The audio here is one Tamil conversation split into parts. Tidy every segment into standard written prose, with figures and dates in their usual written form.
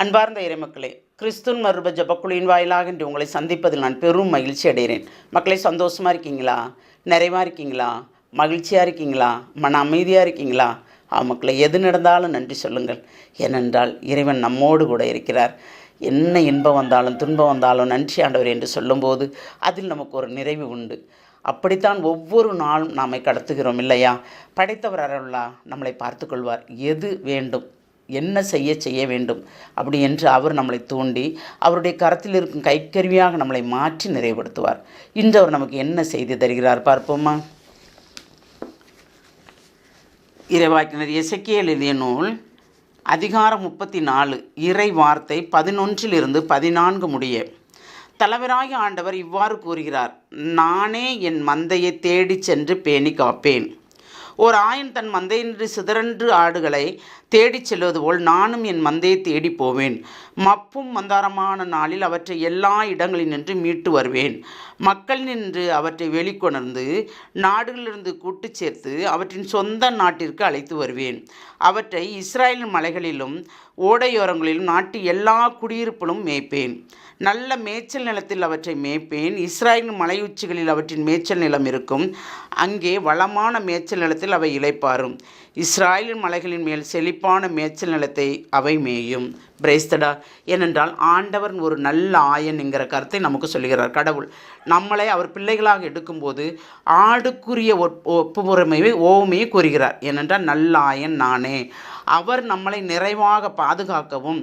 அன்பார்ந்த இறைமக்களே, கிறிஸ்துவின் மறுப ஜபக்குழுவின் வாயிலாக இன்று உங்களை சந்திப்பதில் நான் பெரும் மகிழ்ச்சி அடைகிறேன். மக்களே, சந்தோஷமாக இருக்கீங்களா? நிறைவாக இருக்கீங்களா? மகிழ்ச்சியாக இருக்கீங்களா? மன அமைதியாக இருக்கீங்களா? மக்களே, எது நடந்தாலும் நன்றி சொல்லுங்கள். ஏனென்றால் இறைவன் நம்மோடு கூட இருக்கிறார். என்ன இன்பம் வந்தாலும் துன்பம் வந்தாலும் நன்றி ஆண்டவர் என்று சொல்லும்போது அதில் நமக்கு ஒரு நிறைவு உண்டு. அப்படித்தான் ஒவ்வொரு நாளும் நாமை கடத்துகிறோம் இல்லையா? படைத்தவர் அருளா நம்மளை பார்த்து கொள்வார். எது வேண்டும், என்ன செய்ய வேண்டும் அப்படி என்று அவர் நம்மளை தூண்டி அவருடைய கரத்தில் இருக்கும் கைக்கருவியாக நம்மளை மாற்றி நிறைவுபடுத்துவார். இன்று அவர் நமக்கு என்ன செய்து தருகிறார் பார்ப்போமா? இறைவாக்கினர் எசேக்கியேல் எழுதிய நூல் அதிகாரம் 34 இறை வார்த்தை 11 14 முடிய. தலைவராகிய ஆண்டவர் இவ்வாறு கூறுகிறார்: நானே என் மந்தையை தேடிச் சென்று பேணி காப்பேன். ஓர் ஆயன் தன் மந்தையின்றி சிதறன்று ஆடுகளை தேடிச் செல்வது போல் நானும் என் மந்தையை தேடி போவேன். மப்பும் மந்தாரமான நாளில் அவற்றை எல்லா இடங்களினின்று மீட்டு வருவேன். மக்கள் நின்று அவற்றை வெளிக்கொணர்ந்து நாடுகளிலிருந்து கூட்டு சேர்த்து அவற்றின் சொந்த நாட்டிற்கு அழைத்து வருவேன். அவற்றை இஸ்ராயலின் மலைகளிலும் ஓடையோரங்களிலும் நாட்டு எல்லா குடியிருப்பிலும் மேய்ப்பேன். நல்ல மேய்ச்சல் நிலத்தில் அவற்றை மேய்ப்பேன். இஸ்ராயலின் மலை உச்சிகளில் அவற்றின் மேய்ச்சல் நிலம் இருக்கும். அங்கே வளமான மேய்ச்சல் நிலத்தில் அவை இளைப்பாரும். இஸ்ராயலின் மலைகளின் மேல் செழிப்பான மேய்ச்சல் நிலத்தை அவை மேயும். பிரைஸ்தடா. ஏனென்றால் ஆண்டவர் ஒரு நல்ல ஆயன் என்கிற கருத்தை நமக்கு சொல்லுகிறார். கடவுள் நம்மளை அவர் பிள்ளைகளாக எடுக்கும்போது ஆடுக்குரிய ஒப்புமுறைமையை ஓமையை கூறுகிறார். ஏனென்றால் நல்ல ஆயன் நானே. அவர் நம்மளை நிறைவாக பாதுகாக்கவும்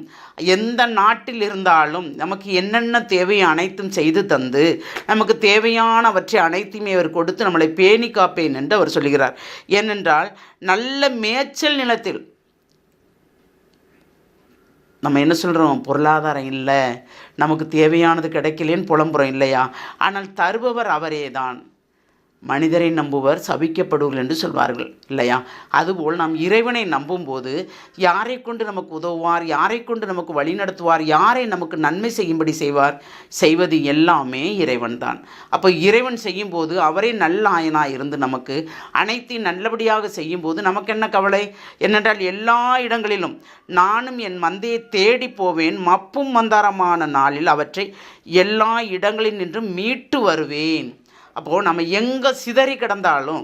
எந்த நாட்டில் இருந்தாலும் நமக்கு என்னென்ன தேவையோ அனைத்தும் செய்து தந்து நமக்கு தேவையானவற்றை அனைத்துமே அவர் கொடுத்து நம்மளை பேணி காப்பேன் என்று அவர் சொல்கிறார். ஏனென்றால் நல்ல மேய்ச்சல் நிலத்தில் நம்ம என்ன சொல்கிறோம்? பொருளாதாரம் இல்லை, நமக்கு தேவையானது கிடைக்கலேன்னு புலம்புறோம் இல்லையா? ஆனால் தருபவர் அவரே தான். மனிதரை நம்புவர் சபிக்கப்படுவர் என்று சொல்வார்கள் இல்லையா? அதுபோல் நாம் இறைவனை நம்பும்போது யாரை கொண்டு நமக்கு உதவுவார், யாரை கொண்டு நமக்கு வழி நடத்துவார், யாரை நமக்கு நன்மை செய்யும்படி செய்வார்? செய்வது எல்லாமே இறைவன் தான். அப்போ இறைவன் செய்யும்போது அவரே நல்ல ஆயனாக இருந்து நமக்கு அனைத்தையும் நல்லபடியாக செய்யும்போது நமக்கு என்ன கவலை? என்னென்றால் எல்லா இடங்களிலும் நானும் என் மந்தையை தேடி போவேன். மப்பும் மந்தாரமான நாளில் அவற்றை எல்லா இடங்களில் நின்று மீட்டு வருவேன். அப்போது நம்ம எங்கே சிதறி கிடந்தாலும்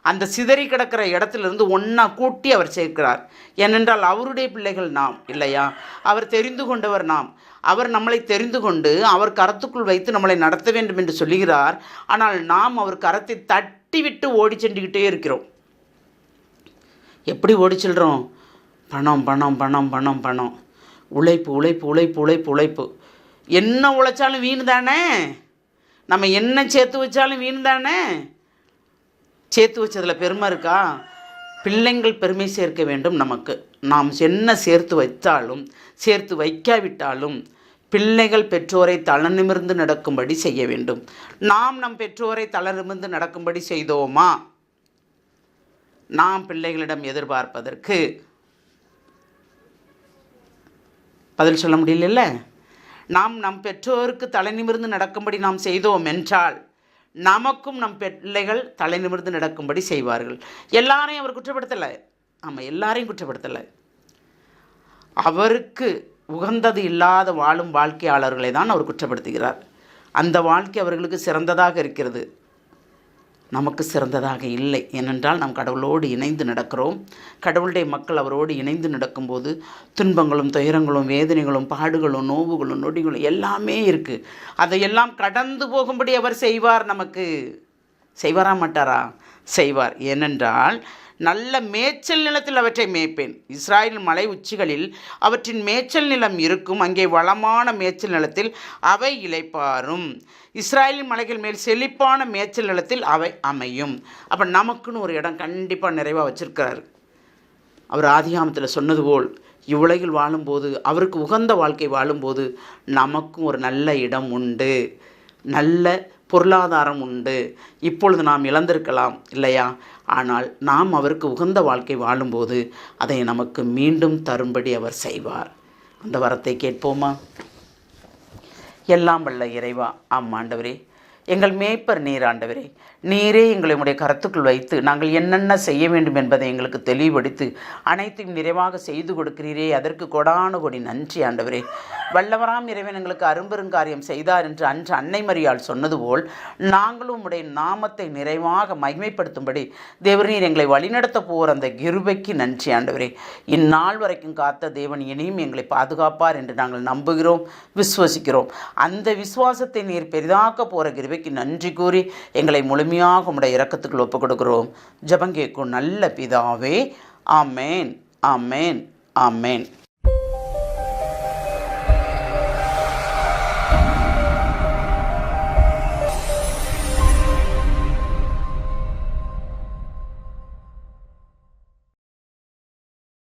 அந்த சிதறி கிடக்கிற இடத்துலேருந்து ஒன்றா கூட்டி அவர் சேர்க்கிறார். ஏனென்றால் அவருடைய பிள்ளைகள் நாம் இல்லையா? அவர் தெரிந்து கொண்டவர் நாம். அவர் நம்மளை தெரிந்து கொண்டு அவர் கரத்துக்குள் வைத்து நம்மளை நடத்த வேண்டும் என்று சொல்லுகிறார். ஆனால் நாம் அவர் கரத்தை தட்டி விட்டு ஓடி சென்றுக்கிட்டே இருக்கிறோம். எப்படி ஓடி செல்கிறோம்? பணம் பணம் பணம் பணம் பணம், உழைப்பு உழைப்பு உழைப்பு உழைப்பு உழைப்பு. என்ன உழைச்சாலும் வீண் தானே. நம்ம என்ன சேர்த்து வச்சாலும் வீண் தானே. சேர்த்து வச்சதில் பெருமை இருக்கா? பிள்ளைங்கள் பெருமை சேர்க்க வேண்டும் நமக்கு. நாம் என்ன சேர்த்து வைத்தாலும் சேர்த்து வைக்காவிட்டாலும் பிள்ளைகள் பெற்றோரை தலை நிமிர்ந்து நடக்கும்படி செய்ய வேண்டும். நாம் நம் பெற்றோரை தலை நிமிர்ந்து நடக்கும்படி செய்தோமா? நாம் பிள்ளைகளிடம் எதிர்பார்ப்பதற்கு பதில் சொல்ல முடியல. நாம் நம் பெற்றோருக்கு தலை நிமிர்ந்து நடக்கும்படி நாம் செய்தோம் என்றால் நமக்கும் நம் பிள்ளைகள் தலை நிமிர்ந்து நடக்கும்படி செய்வார்கள். எல்லாரையும் அவர் குற்றப்படுத்தலை. ஆமாம், எல்லாரையும் குற்றப்படுத்தலை. அவருக்கு உகந்தது இல்லாத வாழும் வாழ்க்கையாளர்களை தான் அவர் குற்றப்படுத்துகிறார். அந்த வாழ்க்கை அவர்களுக்கு சிறந்ததாக இருக்கிறது, நமக்கு சிறந்ததாக இல்லை. ஏனென்றால் நாம் கடவுளோடு இணைந்து நடக்கிறோம். கடவுளுடைய மக்கள் அவரோடு இணைந்து நடக்கும்போது துன்பங்களும் துயரங்களும் வேதனைகளும் பாடுகளும் நோவுகளும் நொடிகளும் எல்லாமே இருக்குது. அதையெல்லாம் கடந்து போகும்படி அவர் செய்வார். நமக்கு செய்வாரா மாட்டாரா? செய்வார். ஏனென்றால் நல்ல மேய்ச்சல் நிலத்தில் அவற்றை மேய்ப்பேன். இஸ்ராயல் மலை உச்சிகளில் அவற்றின் மேய்ச்சல் நிலம் இருக்கும். அங்கே வளமான மேய்ச்சல் நிலத்தில் அவை இளைப்பாரும். இஸ்ராயலின் மலைகள் மேல் செழிப்பான மேய்ச்சல் நிலத்தில் அவை அமையும். அப்போ நமக்குன்னு ஒரு இடம் கண்டிப்பாக நிறைவாக வச்சுருக்கிறாரு. அவர் ஆதிகாமத்தில் சொன்னது போல் இவ்வுலகில் வாழும்போது அவருக்கு உகந்த வாழ்க்கை வாழும்போது நமக்கும் ஒரு நல்ல இடம் உண்டு, நல்ல பொருளாதாரம் உண்டு. இப்பொழுது நாம் இழந்திருக்கலாம் இல்லையா? ஆனால் நாம் அவருக்கு உகந்த வாழ்க்கை வாழும்போது அதை நமக்கு மீண்டும் தரும்படி அவர் செய்வார். அந்த வரத்தை கேட்போமா? எல்லாம் வல்ல இறைவா, ஆண்டவரே, எங்கள் மேய்ப்பர் நீர் ஆண்டவரே. நீரே எங்களை உம்முடைய கரத்துக்குள் வைத்து நாங்கள் என்னென்ன செய்ய வேண்டும் என்பதை எங்களுக்கு தெளிவுபடுத்தி அனைத்தையும் நிறைவாக செய்து கொடுக்கிறீரே, அதற்கு கொடான கொடி நன்றி ஆண்டவரே. வல்லவராம் இறைவன் எங்களுக்கு அரும்பெருங்காரியம் செய்தார் என்று அன்று அன்னை மரியாள் சொன்னது போல் நாங்களும் உம்முடைய நாமத்தை நிறைவாக மகிமைப்படுத்தும்படி தேவரீர் எங்களை வழிநடத்த போகிற அந்த கிருபைக்கு நன்றி ஆண்டவரே. இந்நாள் வரைக்கும் காத்த தேவன் இனியும் எங்களை பாதுகாப்பார் என்று நாங்கள் நம்புகிறோம், விசுவசிக்கிறோம். அந்த விசுவாசத்தை நீர் பெரிதாக்க போகிற கிருபைக்கு நன்றி கூறி எங்களை முழுமையாக உம்முடைய இரக்கத்துக்குள் ஒப்புக் கொடுக்கிறோம். ஜெபம் கேட்கும் நல்ல பிதாவே. ஆமேன், ஆமேன், ஆமேன்.